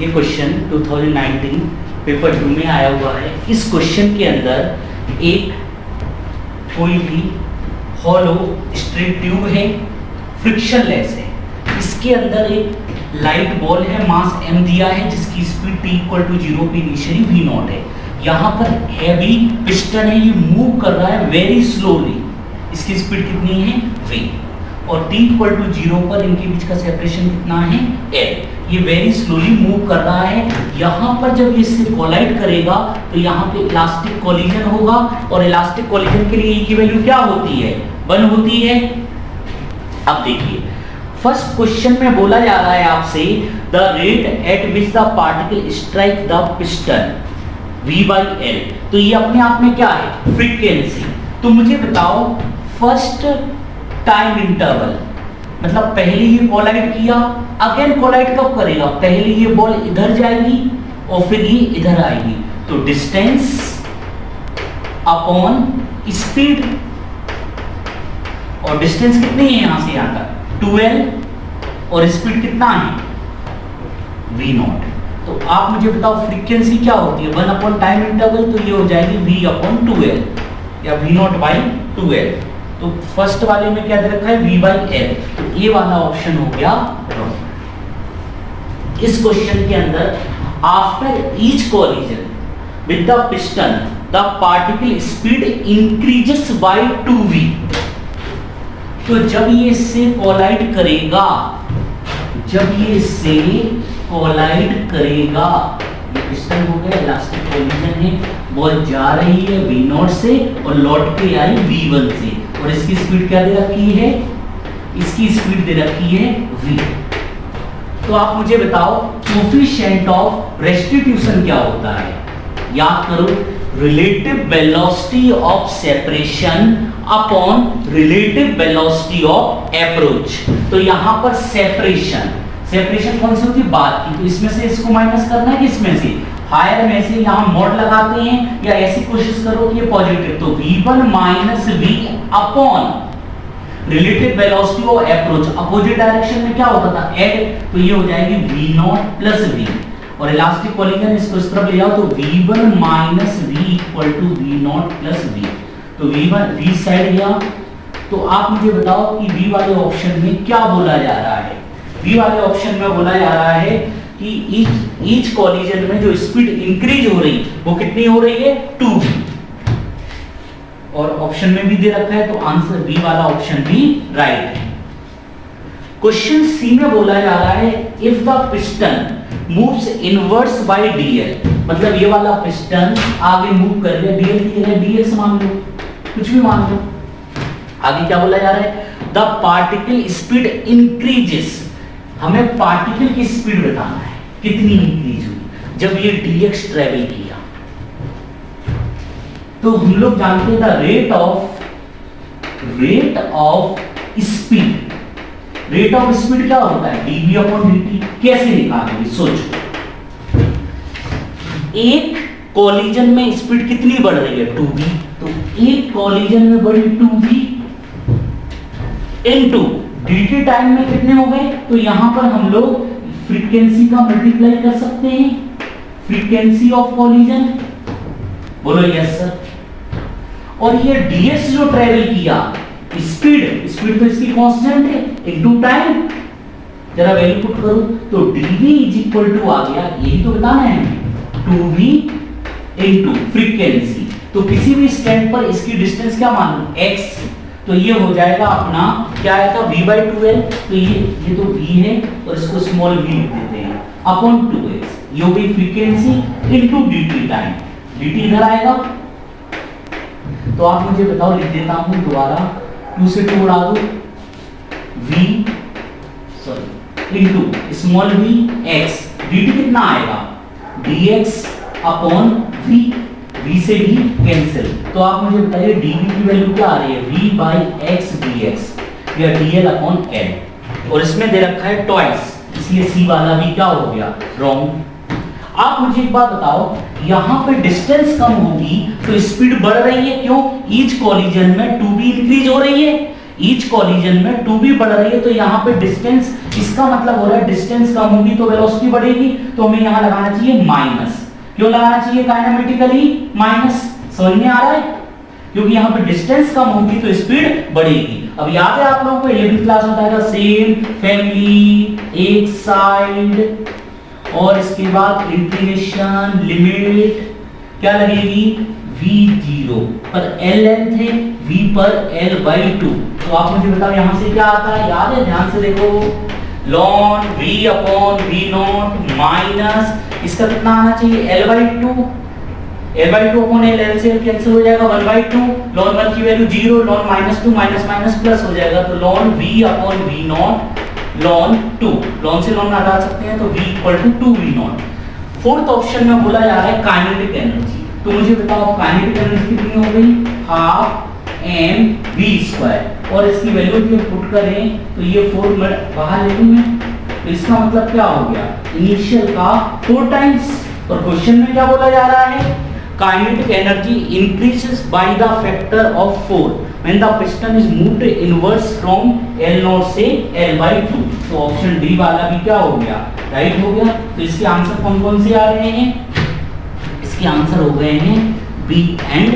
ये question 2019 paper 2 में आया हुआ है। इस क्वेश्चन के अंदर एक कोई भी हॉलो स्ट्रेट ट्यूब है, फ्रिक्शनलेस है, इसके अंदर एक लाइट बॉल है, मास m दिया है, जिसकी स्पीड t = 0 पे इनिशियली v0 है। यहाँ पर हैवी पिस्टन है, ये मूव कर रहा है वेरी स्लोली, इसकी स्पीड कितनी है v, और t = 0 पर इनके बीच का सेपरेशन कितना है l। ये वेरी स्लोली मूव कर रहा है। यहाँ पर जब ये इससे कोलाइड करेगा तो यहाँ पे इलास्टिक कोलिजन होगा, और इलास्टिक कोलिजन के लिए E की वैल्यू क्या होती है 1 होती है। अब देखिए फर्स्ट क्वेश्चन में बोला जा रहा है आपसे the rate at which the particle strike the piston v/l, तो ये अपने आप में क्या है फ्रीक्वेंसी। तो मुझे बताओ फर्स्ट टाइम इंटरवल, मतलब पहले ये कोलाइड किया, अगेन कोलाइड कब करेगा, पहले ये बॉल इधर जाएगी और फिर ये इधर आएगी, तो डिस्टेंस अपॉन स्पीड, और डिस्टेंस कितनी है यहां से यहां तक 2l, और स्पीड कितना है v0। तो आप मुझे बताओ फ्रीक्वेंसी क्या होती है 1 अपॉन टाइम इंटरवल, तो ये हो जाएगी v/2l या v0/2l। तो फर्स्ट वाले में क्या दे रखा है v/l, तो ए वाला ऑप्शन हो गया रॉन्ग। इस क्वेश्चन के अंदर after each collision with the piston the particle speed increases by 2v, तो जब ये इससे कोलाइड करेगा, जब ये इससे कोलाइड करेगा, ये पिस्टन हो गया, इलास्टिक कोलिजन है, बॉल जा रही है v0 से और लौट के आई v1 से, और इसकी स्पीड क्या दे रखी है, इसकी स्पीड दे रखी है v। तो आप मुझे बताओ कोफिशिएंट ऑफ रेस्टिट्यूशन क्या होता है, याद करो relative velocity of separation upon relative velocity of approach. तो यहां पर सेपरेशन कौन सी होती है बाद की, तो इसमें से इसको माइनस करना है कि इसमें से हायर में से, यहां मॉड लगाते हैं या ऐसी कोशिश करो कि ये पॉजिटिव, तो v1 - v upon relative velocity of approach, opposite direction में क्या होता था एड, तो ये हो जाएगी v0 + v, और इलास्टिक कोलिजन इसको इस तरफ ले जाओ तो v1 - v = v0 + v, तो v साइड गया। तो आप मुझे बताओ कि v वाले ऑप्शन में क्या बोला जा रहा है, v वाले ऑप्शन में बोला जा रहा है कि ईच कोलिजन में जो स्पीड इंक्रीज हो रही वो कितनी हो रही है 2v, और ऑप्शन में भी दे रखा है, तो आंसर बी वाला ऑप्शन भी राइट है। क्वेश्चन सी में बोला जा रहा है if the piston moves inverse by dl, मतलब ये वाला पिस्टन आगे मूव कर रहा है, dl की जगह dx मान लो, कुछ भी मान लो। आगे क्या बोला जा रहा है द पार्टिकल स्पीड इंक्रीजेस, हमें पार्टिकल की स्पीड बताना है कितनी इंक्रीज हुई जब ये dx ट्रेवल किया। तो हम लोग जानते हैं the rate of speed, rate of speed क्या होता है dv/dt। कैसे निकालेंगे सोचो, एक कोलिजन में स्पीड कितनी बढ़ रही है 2v, तो एक कोलिजन में बढ़ी 2v इनटू dt टाइम में कितने हो गए, तो यहां पर हम लोग फ्रीक्वेंसी का मल्टीप्लाई कर सकते हैं, फ्रीक्वेंसी ऑफ कोलिजन, बोलो यस सर। और ये ds जो ट्रेवल किया स्पीड तो इसकी कांस्टेंट है इनटू टाइम, जरा वैल्यू पुट करो तो dv = आ गया, यही तो बताना है 2v इनटू फ्रीक्वेंसी, तो किसी भी स्टैंड पर इसकी डिस्टेंस क्या मान लो x, तो ये हो जाएगा अपना क्या आएगा v/2l, तो ये तो v है और इसको स्मॉल v लिख देते हैं अपॉन 2x, ये हो गई frequency into dt time, dt इधर आएगा। तो आप मुझे बताओ, लिख देता हूं दोबारा, 2 से 2 उड़ा दो, into small v x, dt कितना आएगा dx अपॉन v, v से v कैंसिल, तो आप मुझे बताइए dv की वैल्यू क्या आ रही है v/x dx या dl/l, और इसमें दे रखा है ट्वाइस, इसलिए c वाला भी क्या हो गया रॉन्ग। आप मुझे एक बात बताओ, यहां पे डिस्टेंस कम होगी तो स्पीड बढ़ रही है, क्यों ईच कोलिजन में 2v इंक्रीज हो रही है, ईच कॉलिजन में 2v बढ़ रही है, तो यहाँ पे डिस्टेंस, इसका मतलब हो रहा है डिस्टेंस कम होगी तो वेलोसिटी बढ़ेगी, तो हमें यहाँ लगाना चाहिए माइनस। क्यों लगाना चाहिए काइनेमेटिकली माइनस? समझ में आ रहा है? क्योंकि यहाँ पे डिस्टेंस कम होगी तो स्पीड बढ़ेगी। अब याद है आप लोगों को 11th क्लास में बताया था, सेम फैमिली, एक साइड, और इसके बाद इंटीग्रेशन लिमिट क्या लगेगी? v0 पर l लेंथ है, v पर l/2। तो आप मुझे बताओ यहां से क्या आता है? याद है? ध्यान से देखो, ln v/v0 माइनस इसका कितना आना चाहिए? l/2, l/2 अपॉन l से कैंसिल हो जाएगा 1/2, ln 1 की value 0, ln -2 minus minus plus हो जाएगा, तो ln v/v0 ln 2, ln से ln हटा सकते हैं, तो v = 2v0। फोर्थ ऑप्शन में बोला जा रहा है काइनेटिक एनर्जी, तो मुझे बताओ काइनेटिक एनर्जी कितनी हो गई? 12mv², और इसकी वैल्यू भी पुट करें तो ये 4 बाहर ले लूं मैं, तो इसका मतलब क्या हो गया? इनिशियल का 4 टाइम्स। और क्वेश्चन में क्या बोला जा रहा है? Kinetic energy increases by the factor of 4 when the piston is moved inverse from L0 से L/2। तो ऑप्शन डी वाला भी क्या हो गया? राइट हो गया। तो इसके आंसर कौन कौन से आ रहे हैं? इसके आंसर हो गए हैं बी एंड